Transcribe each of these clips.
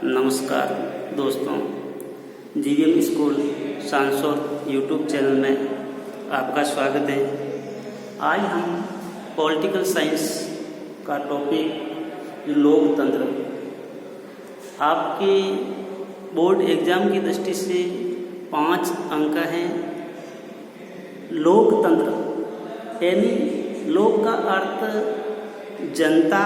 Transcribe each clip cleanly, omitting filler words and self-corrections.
नमस्कार दोस्तों, जीवीएम school सांसौर YouTube channel में आपका स्वागत है। आज हम पॉलिटिकल साइंस का टॉपिक लोकतंत्र, आपके बोर्ड एग्जाम की दृष्टि से 5 अंक हैं। लोकतंत्र यानी लोक का अर्थ जनता,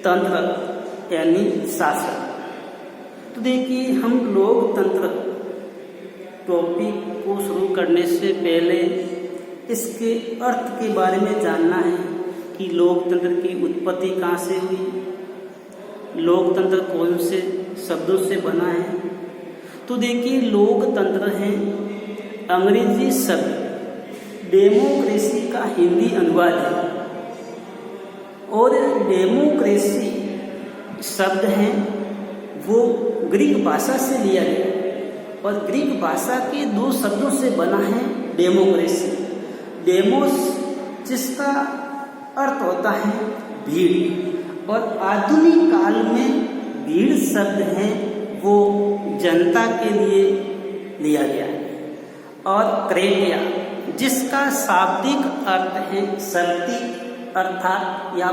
तंत्र यानी शासन। तो देखिए, हम लोकतंत्र टॉपिक को शुरू करने से पहले इसके अर्थ के बारे में जानना है कि लोकतंत्र की उत्पत्ति कहाँ से हुई, लोकतंत्र कौन से शब्दों से बना है। तो देखिए, लोकतंत्र है अंग्रेजी शब्द डेमोक्रेसी का हिंदी अनुवाद है, और डेमोक्रेसी शब्द हैं वो ग्रीक भाषा से लिया गया, और ग्रीक भाषा के 2 शब्दों से बना है डेमोक्रेसी। डेमोस जिसका अर्थ होता है भीड़, और आधुनिक काल में भीड़ शब्द है वो जनता के लिए लिया गया है। और क्रेटिया जिसका शाब्दिक अर्थ है शक्ति, अर्थात या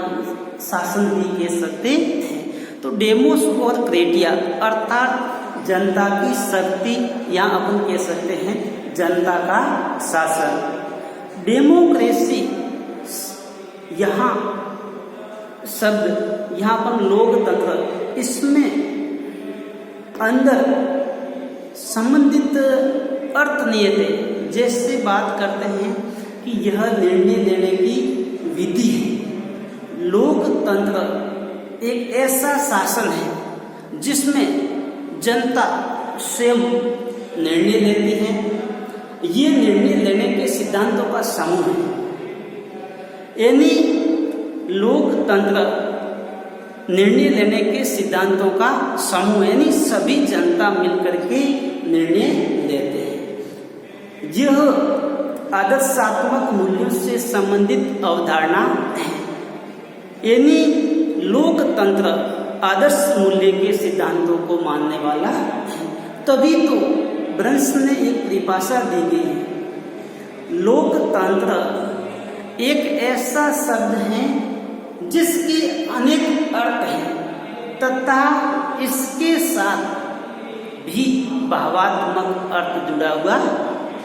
शासन भी कह सकते हैं। तो डेमोस और क्रेटिया अर्थात जनता की शक्ति, या अपन कह सकते हैं जनता का शासन। डेमोक्रेसी यहाँ शब्द, यहाँ अपन लोकतंत्र, इसमें अंदर संबंधित अर्थ नियत है। जैसे बात करते हैं कि यह निर्णय लेने की विधि है। लोकतंत्र एक ऐसा शासन है जिसमें जनता स्वयं निर्णय लेती है। ये निर्णय लेने के सिद्धांतों का समूह है, यानी लोकतंत्र निर्णय लेने के सिद्धांतों का समूह, यानी सभी जनता मिलकर के निर्णय लेते हैं। यह आदर्शात्मक मूल्यों से संबंधित अवधारणा है, यानी लोकतंत्र आदर्श मूल्य के सिद्धांतों को मानने वाला है। तभी तो ब्रंस ने एक परिभाषा दी गई है। लोकतंत्र एक ऐसा शब्द है जिसके अनेक अर्थ हैं तथा इसके साथ भी भावात्मक अर्थ जुड़ा हुआ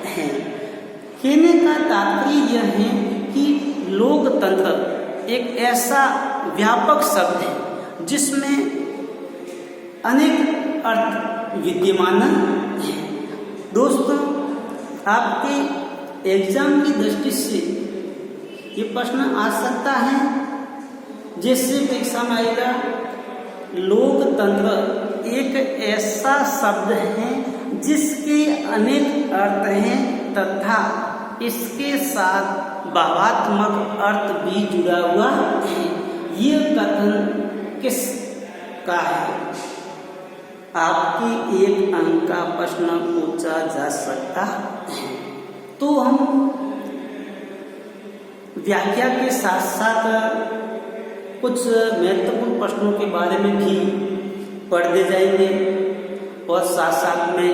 है। कहने का तात्पर्य यह है कि लोकतंत्र एक ऐसा व्यापक शब्द है जिसमें अनेक अर्थ विद्यमान है। दोस्तों, आपके एग्जाम की दृष्टि से ये प्रश्न आ सकता है, जैसे परीक्षा में आएगा, लोकतंत्र एक ऐसा शब्द है जिसके अनेक अर्थ हैं तथा इसके साथ भावात्मक अर्थ भी जुड़ा हुआ है। ये कथन किस का है? आपके 1 अंक का प्रश्न पूछा जा सकता है। तो हम व्याख्या के साथ साथ कुछ महत्वपूर्ण प्रश्नों के बारे में भी पढ़ते जाएंगे, और साथ साथ में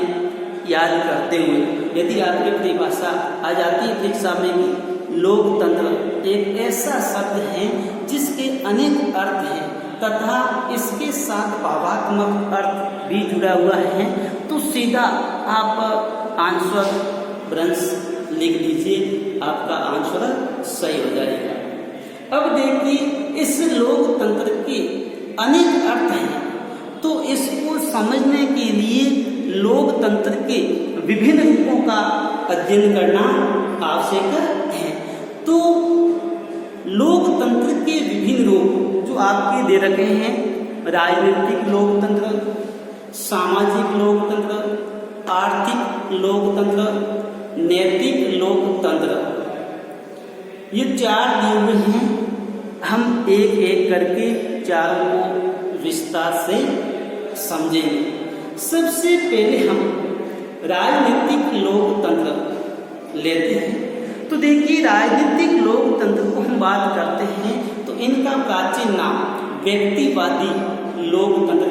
याद करते हुए, यदि आपकी परिभाषा आ जाती है परीक्षा में कि लोकतंत्र एक ऐसा शब्द है जिसके अनेक अर्थ हैं तथा इसके साथ भावात्मक अर्थ भी जुड़ा हुआ है, तो सीधा आप आंसर ब्रंस लिख दीजिए, आपका आंसर सही हो जाएगा। अब देखिए, इस लोकतंत्र के अनेक अर्थ हैं, तो इसको समझने के लिए लोकतंत्र के विभिन्न रूपों का अध्ययन करना आवश्यक है। तो लोकतंत्र के विभिन्न रूप जो आपके दे रखे हैं, राजनीतिक लोकतंत्र, सामाजिक लोकतंत्र, आर्थिक लोकतंत्र, नैतिक लोकतंत्र, ये 4 दिए हुए हैं। हम एक एक करके चारों को विस्तार से समझेंगे। सबसे पहले हम राजनीतिक लोकतंत्र लेते हैं। तो देखिए, राजनीतिक लोकतंत्र को हम बात करते हैं तो इनका प्राचीन नाम व्यक्तिवादी लोकतंत्र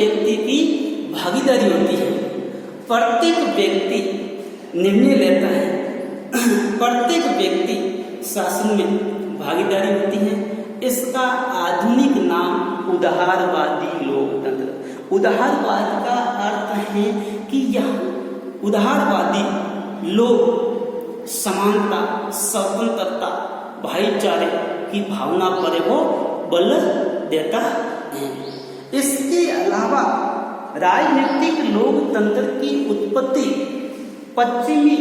व्यक्ति की भागीदारी होती है, प्रत्येक व्यक्ति निर्णय लेता है, प्रत्येक व्यक्ति शासन में भागीदारी होती है। इसका आधुनिक नाम उदारवादी लोकतंत्र। उदारवाद का अर्थ है कि यह उदारवादी लोग समानता, स्वतंत्रता, भाईचारे की भावना पर वो बल देता है। इसके अलावा राजनीतिक लोकतंत्र की उत्पत्ति पश्चिमी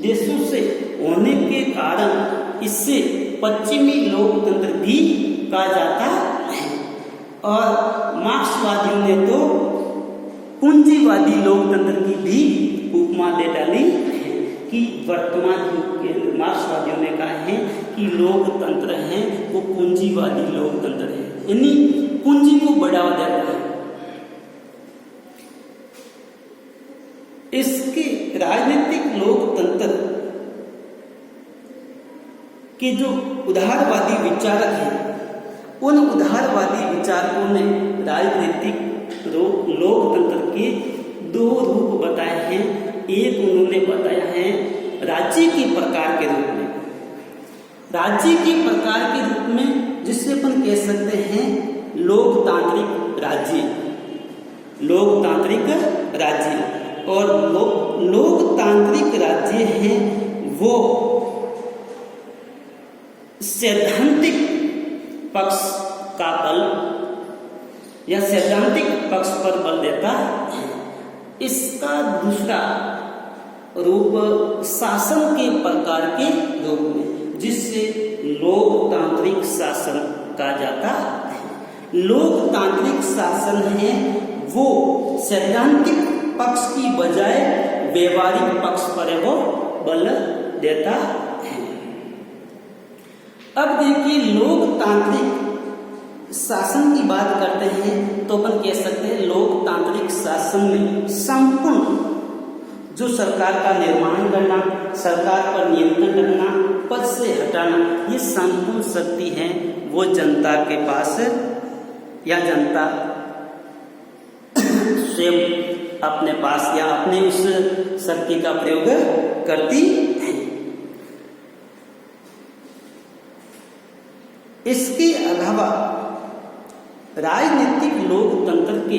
देशों से होने के कारण इसे पश्चिमी लोकतंत्र भी कहा जाता है। और मार्क्सवादियों ने तो पूंजीवादी लोकतंत्र की भी उपमा दे डाली है कि वर्तमान युग के मार्क्सवादियों ने कहा है कि लोकतंत्र है वो पूंजीवादी लोकतंत्र है, यानी पूंजी को बढ़ावा देता है। इसके राजनीतिक लोकतंत्र के जो उदारवादी विचारक हैं, उन उदारवादी विचारकों ने राजनीतिक लोकतंत्र के दो रूप बताए हैं। एक उन्होंने बताया है राज्य के प्रकार के रूप में, राज्य के प्रकार के रूप में जिससे अपन कह सकते हैं लोकतांत्रिक राज्य, लोकतांत्रिक राज्य। और लोकतांत्रिक राज्य है वो सैद्धांतिक पक्ष का बल या सैद्धांतिक पक्ष पर बल देता है। इसका दूसरा रूप शासन के प्रकार के रूप में, जिससे लोकतांत्रिक शासन कहा जाता है। लोकतांत्रिक शासन है वो सैद्धांतिक पक्ष की बजाय व्यवहारिक पक्ष पर वो बल देता है। अब देखिए लोकतांत्रिक शासन की बात करते हैं तो अपन कह सकते हैं लोकतांत्रिक शासन में संपूर्ण जो सरकार का निर्माण करना, सरकार पर नियंत्रण रखना, पद से हटाना, ये संपूर्ण शक्ति है वो जनता के पास या जनता स्वयं अपने पास या अपने उस शक्ति का प्रयोग करती है। इसके अलावा राजनीतिक लोकतंत्र के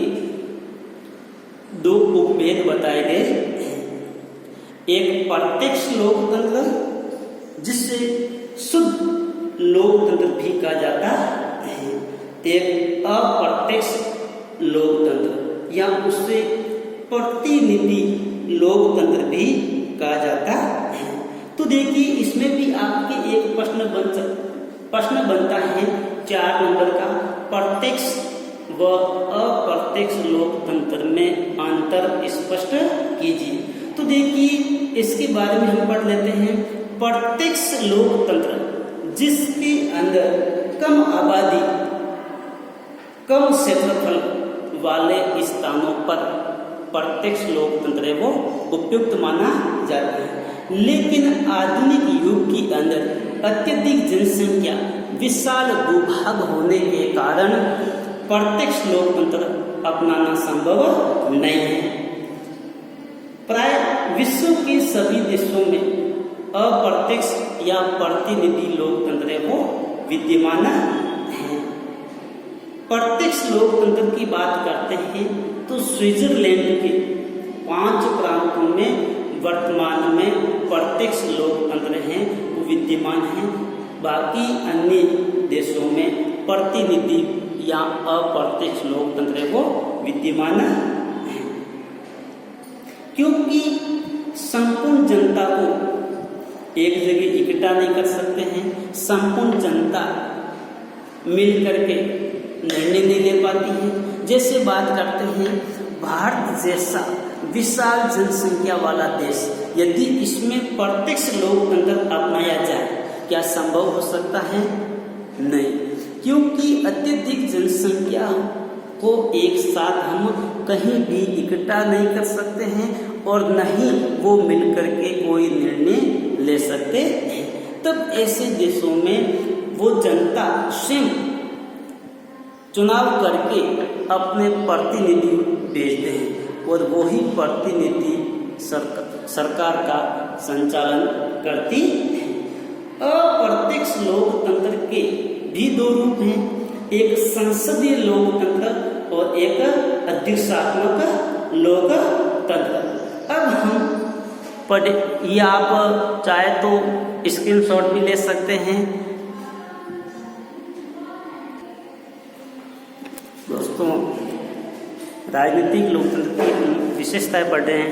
दो उपभेद बताए गए हैं। एक प्रत्यक्ष लोकतंत्र जिसे शुद्ध लोकतंत्र भी कहा जाता है, एक अप्रत्यक्ष लोकतंत्र या उससे प्रतिनिधि लोकतंत्र भी कहा जाता है। तो देखिए इसमें भी आपके एक प्रश्न बनता है 4 नंबर का, प्रत्यक्ष व अप्रत्यक्ष लोकतंत्र में अंतर स्पष्ट कीजिए। तो देखिए इसके बारे में हम पढ़ लेते हैं। प्रत्यक्ष लोकतंत्र जिसके अंदर कम आबादी, कम क्षेत्रफल वाले स्थानों पर प्रत्यक्ष लोकतंत्र है वो उपयुक्त माना जाता है। लेकिन आधुनिक युग के अंदर अत्यधिक जनसंख्या, विशाल भूभाग होने के कारण प्रत्यक्ष लोकतंत्र अपनाना संभव नहीं है। प्राय विश्व के सभी देशों में अप्रत्यक्ष या प्रतिनिधि लोकतंत्र वो विद्यमान है। प्रत्यक्ष लोकतंत्र की बात करते हैं तो स्विट्जरलैंड के 5 प्रांतों में वर्तमान में प्रत्यक्ष लोकतंत्र हैं वो विद्यमान हैं। बाकी अन्य देशों में प्रतिनिधि या अप्रत्यक्ष लोकतंत्र वो विद्यमान है। क्योंकि संपूर्ण जनता को एक जगह इकट्ठा नहीं कर सकते हैं, संपूर्ण जनता मिल करके निर्णय नहीं ले पाती है। जैसे बात करते हैं भारत जैसा विशाल जनसंख्या वाला देश, यदि इसमें प्रत्यक्ष लोकतंत्र अपनाया जाए क्या संभव हो सकता है? नहीं, क्योंकि अत्यधिक जनसंख्या को एक साथ हम कहीं भी इकट्ठा नहीं कर सकते हैं और न ही वो मिलकर के कोई निर्णय ले सकते हैं। तब ऐसे देशों में वो जनता स्वयं चुनाव करके अपने प्रतिनिधि भेजते हैं और वही प्रतिनिधि सरकार का संचालन करती है। अप्रत्यक्ष लोकतंत्र के भी दो रूप हैं, एक संसदीय लोकतंत्र और एक अध्यक्षात्मक लोकतंत्र। अब हम पढ़े, ये आप चाहे तो स्क्रीनशॉट भी ले सकते हैं। दोस्तों, राजनीतिक लोकतंत्र की विशेषताएं पढ़ रहे हैं।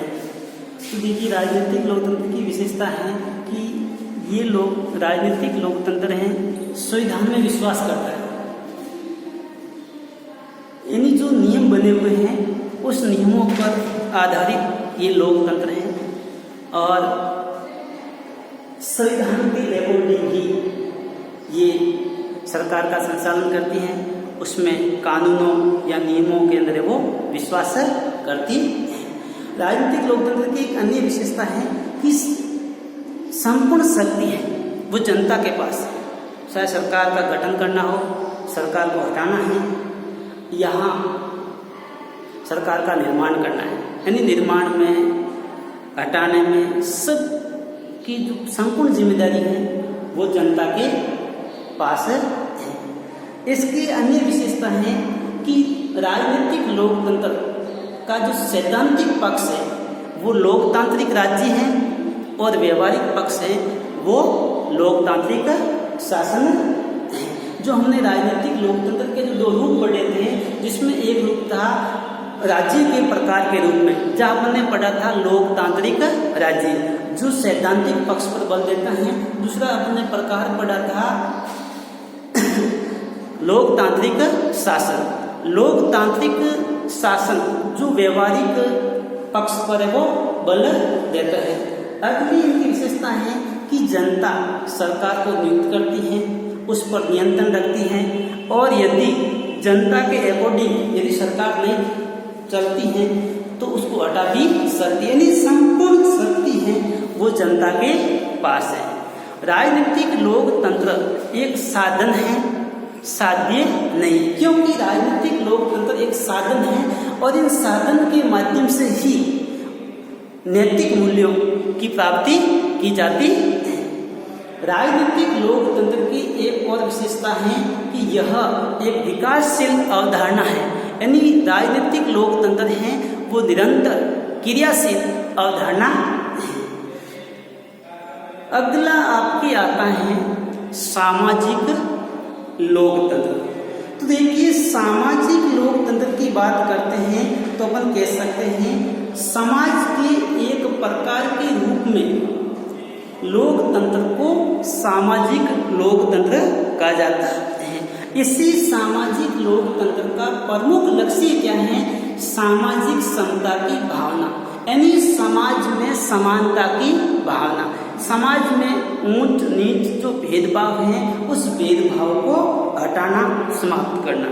तो देखिए, राजनीतिक लोकतंत्र की विशेषता है कि ये लोग राजनीतिक लोकतंत्र हैं, संविधान में विश्वास करता है, यानी जो नियम बने हुए हैं उस नियमों पर आधारित ये लोकतंत्र है और संविधान के अकॉर्डिंग ही ये सरकार का संचालन करती हैं, उसमें कानूनों या नियमों के अंदर वो विश्वास करती है। राजनीतिक लोकतंत्र की एक अन्य विशेषता है कि संपूर्ण शक्ति है वो जनता के पास, चाहे सरकार का गठन करना हो, सरकार को हटाना है, यहाँ सरकार का निर्माण करना है, यानी निर्माण में, हटाने में सब की जो संपूर्ण जिम्मेदारी है वो जनता के पास है। इसकी अन्य विशेषता है कि राजनीतिक लोकतंत्र का जो सैद्धांतिक पक्ष है वो लोकतांत्रिक राज्य है और व्यवहारिक पक्ष है वो लोकतांत्रिक शासन है। जो हमने राजनीतिक लोकतंत्र के जो दो रूप पढ़े थे, जिसमें एक रूप था राज्य के प्रकार के रूप में, जहाँ हमने पढ़ा था लोकतांत्रिक राज्य जो सैद्धांतिक पक्ष पर बल देता है। दूसरा अपने प्रकार पढ़ा था लोकतांत्रिक शासन। लोकतांत्रिक शासन जो व्यवहारिक पक्ष पर है वो बल देता है। अगली इनकी विशेषता है कि जनता सरकार को नियुक्त करती है, उस पर नियंत्रण रखती है और यदि जनता के अकॉर्डिंग यदि सरकार नहीं चलती है तो उसको हटा भी सकती है, यानी संपूर्ण शक्ति है वो जनता के पास है। राजनीतिक लोकतंत्र एक साधन है, साध्य नहीं, क्योंकि राजनीतिक लोकतंत्र एक साधन है और इन साधन के माध्यम से ही नैतिक मूल्यों की प्राप्ति की जाती है। राजनीतिक लोकतंत्र की एक और विशेषता है कि यह एक विकासशील अवधारणा है, यानी राजनीतिक लोकतंत्र है वो निरंतर क्रियाशील अवधारणा है। अगला आपके आता है सामाजिक लोकतंत्र। तो देखिए, सामाजिक लोकतंत्र की बात करते हैं तो अपन कह सकते हैं समाज के एक प्रकार के रूप में लोकतंत्र को सामाजिक लोकतंत्र कहा जाता है। इसी सामाजिक लोकतंत्र का प्रमुख लक्ष्य क्या है? सामाजिक समता की भावना, यानी समाज में समानता की भावना, समाज में ऊंच नीच जो भेदभाव है उस भेदभाव को हटाना, समाप्त करना।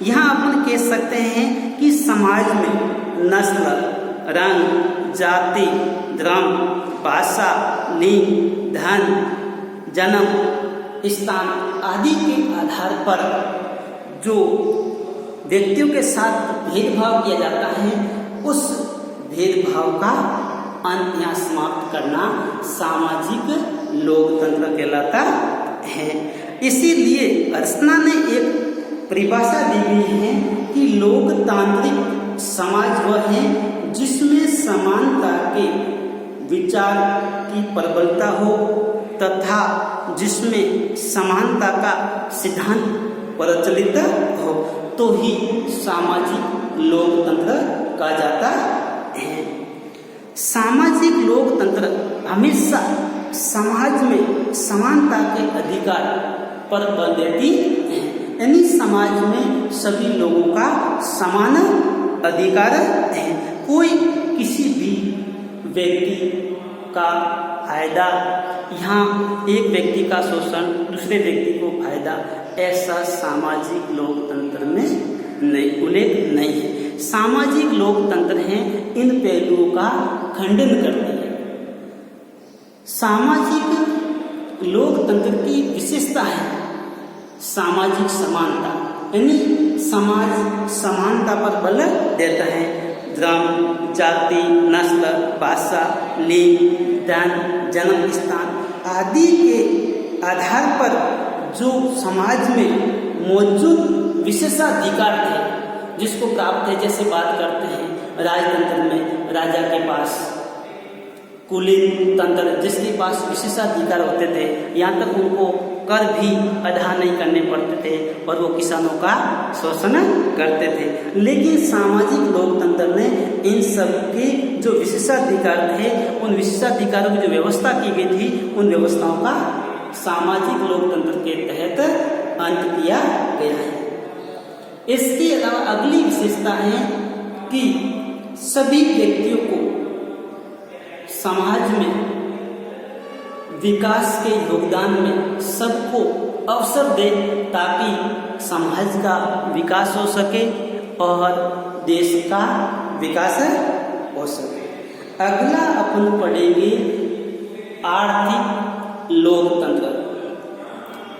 यहाँ अपन कह सकते हैं कि समाज में नस्ल, रंग, जाति, धर्म, भाषा, लिंग, धन, जन्म स्थान आदि के आधार पर जो व्यक्तियों के साथ भेदभाव किया जाता है उस भेदभाव का अंत या समाप्त करना सामाजिक लोकतंत्र कहलाता है। इसीलिए अर्चना ने एक परिभाषा दी हुई है कि लोकतांत्रिक समाज वह है जिसमें समानता के विचार की प्रबलता हो तथा जिसमें समानता का सिद्धांत प्रचलित हो तो ही सामाजिक लोकतंत्र कहा जाता है। सामाजिक लोकतंत्र हमेशा समाज में समानता के अधिकार पर बल देती है, यानी समाज में सभी लोगों का समान अधिकार है। कोई किसी भी व्यक्ति का फायदा, यहाँ एक व्यक्ति का शोषण दूसरे व्यक्ति को फायदा, ऐसा सामाजिक लोकतंत्र में नहीं, उल्लेख नहीं है। सामाजिक लोकतंत्र है इन पहलुओं का खंडन करती है। सामाजिक लोकतंत्र की विशेषता है सामाजिक समानता, यानी समाज समानता पर बल देता है। धर्म, जाति, नस्ल, भाषा, लिंग, धन, जन्म स्थान आदि के आधार पर जो समाज में मौजूद विशेषाधिकार थे जिसको प्राप्त है, जैसे बात करते हैं राजतंत्र में राजा के पास, कुलीन तंत्र जिसके पास विशेषाधिकार होते थे, यहाँ तक उनको कर भी अदा नहीं करने पड़ते थे और वो किसानों का शोषण करते थे। लेकिन सामाजिक लोकतंत्र ने इन सब के जो विशेषाधिकार थे उन विशेषाधिकारों की जो व्यवस्था की गई थी उन व्यवस्थाओं का सामाजिक लोकतंत्र के तहत अंत किया गया है। इसके अलावा अगली विशेषता है कि सभी व्यक्तियों को समाज में विकास के योगदान में सबको अवसर दे ताकि समाज का विकास हो सके और देश का विकास हो सके। अगला अपन पढ़ेंगे आर्थिक लोकतंत्र।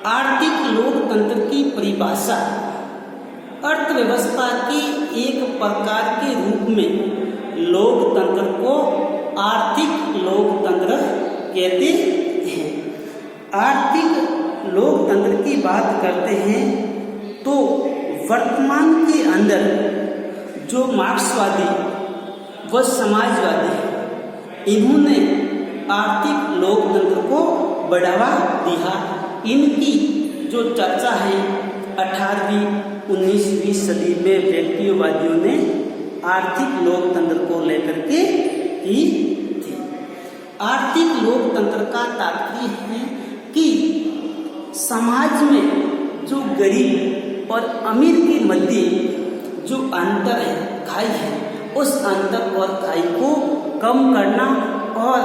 आर्थिक लोकतंत्र की परिभाषा अर्थव्यवस्था के एक प्रकार के रूप में लोकतंत्र को आर्थिक लोकतंत्र कहते हैं। आर्थिक लोकतंत्र की बात करते हैं तो वर्तमान के अंदर जो मार्क्सवादी व समाजवादी है इन्होंने आर्थिक लोकतंत्र को बढ़ावा दिया। इनकी जो चर्चा है 18वीं 19वीं सदी में व्यक्तिवादियों ने आर्थिक लोकतंत्र को लेकर के की थी। आर्थिक लोकतंत्र का तात्पर्य है कि समाज में जो गरीब और अमीर के मध्य जो अंतर है, खाई है, उस अंतर और खाई को कम करना और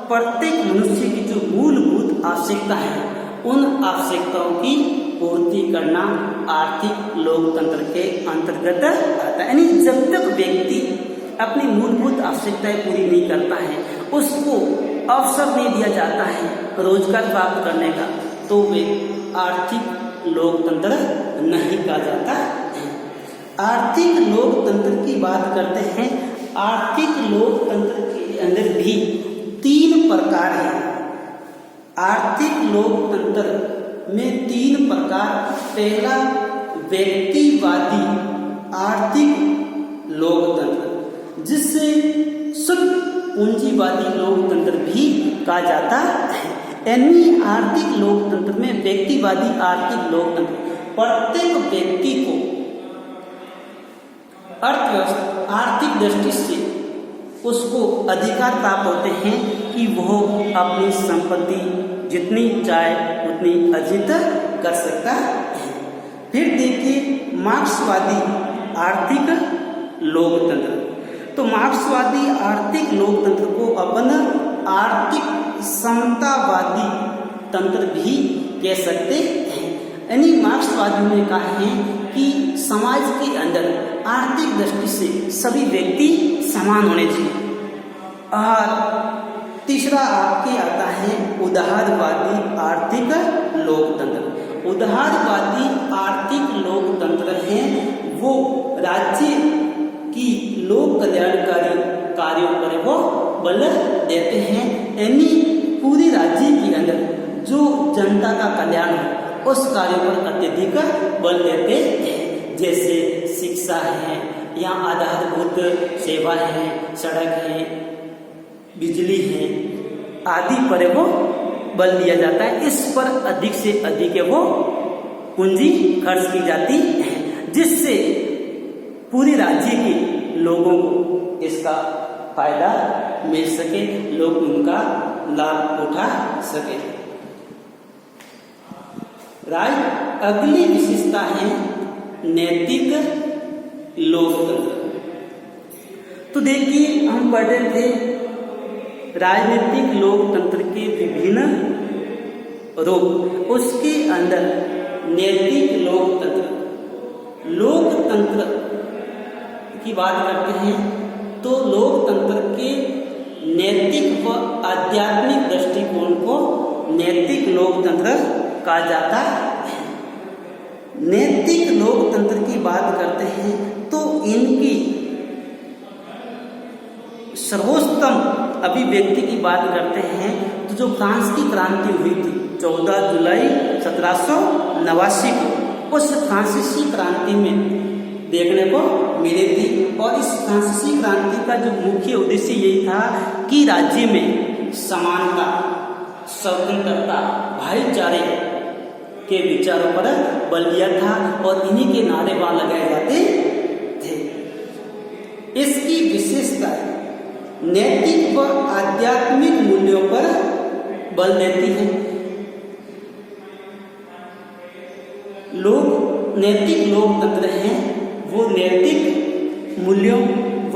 प्रत्येक मनुष्य की जो मूलभूत आवश्यकता है उन आवश्यकताओं की पूर्ति करना आर्थिक लोकतंत्र के अंतर्गत आता है। यानी जब तक व्यक्ति अपनी मूलभूत आवश्यकताएं पूरी नहीं करता है, उसको अवसर नहीं दिया जाता है रोजगार प्राप्त करने का, तो वे आर्थिक लोकतंत्र नहीं कहा जाता है। आर्थिक लोकतंत्र की बात करते हैं। आर्थिक लोकतंत्र के अंदर भी 3 प्रकार हैं। आर्थिक लोकतंत्र में 3 प्रकार। पहला व्यक्तिवादी आर्थिक लोकतंत्र जिससे शुद्ध पूंजीवादी लोकतंत्र भी कहा जाता है। यानी आर्थिक लोकतंत्र में व्यक्तिवादी आर्थिक लोकतंत्र प्रत्येक व्यक्ति को अर्थव्यवस्था आर्थिक दृष्टि से उसको अधिकार प्राप्त होते हैं कि वह अपनी संपत्ति जितनी चाहे उतनी अर्जित कर सकता है। फिर देखिए मार्क्सवादी आर्थिक लोकतंत्र। तो मार्क्सवादी आर्थिक लोकतंत्र को अपन आर्थिक समतावादी तंत्र भी कह सकते हैं। यानी मार्क्सवादियों ने कहा है कि समाज के अंदर आर्थिक दृष्टि से सभी व्यक्ति समान होने चाहिए। और तीसरा आपके आता है उदारवादी आर्थिक लोकतंत्र। उदारवादी आर्थिक लोकतंत्र है वो राज्य की लोक कल्याणकारी कार्यों पर वो बल देते हैं। यानी पूरी राज्य के अंदर जो जनता का कल्याण है उस कार्यों पर अत्यधिक बल देते हैं। जैसे शिक्षा है या आधारभूत सेवा है, सड़क है, बिजली है आदि पर वो बल दिया जाता है। इस पर अधिक से अधिक वो पूंजी खर्च की जाती है जिससे पूरी राज्य के लोगों को इसका फायदा मिल सके, लोग उनका लाभ उठा सके। अगली विशेषता है नैतिक लोकतंत्र। तो देखिए हम पढ़ रहे थे राजनीतिक लोकतंत्र के विभिन्न रूप, उसके अंदर नैतिक लोकतंत्र की बात करते हैं तो लोकतंत्र के नैतिक व आध्यात्मिक दृष्टिकोण को नैतिक लोकतंत्र कहा जाता है। नैतिक लोक बात करते हैं तो इनकी सर्वोत्तम अभिव्यक्ति की बात करते हैं तो जो फ्रांस की क्रांति हुई थी 14 जुलाई 1789 को, उस फ्रांसीसी क्रांति में देखने को मिली थी। और इस फ्रांसीसी क्रांति का जो मुख्य उद्देश्य यही था कि राज्य में समानता, स्वतंत्रता, भाईचारे के विचारों पर बल दिया था और इन्हीं के नारे वहां लगाए जाते थे। इसकी विशेषता नैतिक व आध्यात्मिक मूल्यों पर बल देती है। नैतिक लोकतंत्र हैं, वो नैतिक मूल्यों व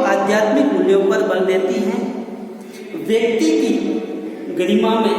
आध्यात्मिक मूल्यों पर बल देती हैं। व्यक्ति की गरिमा में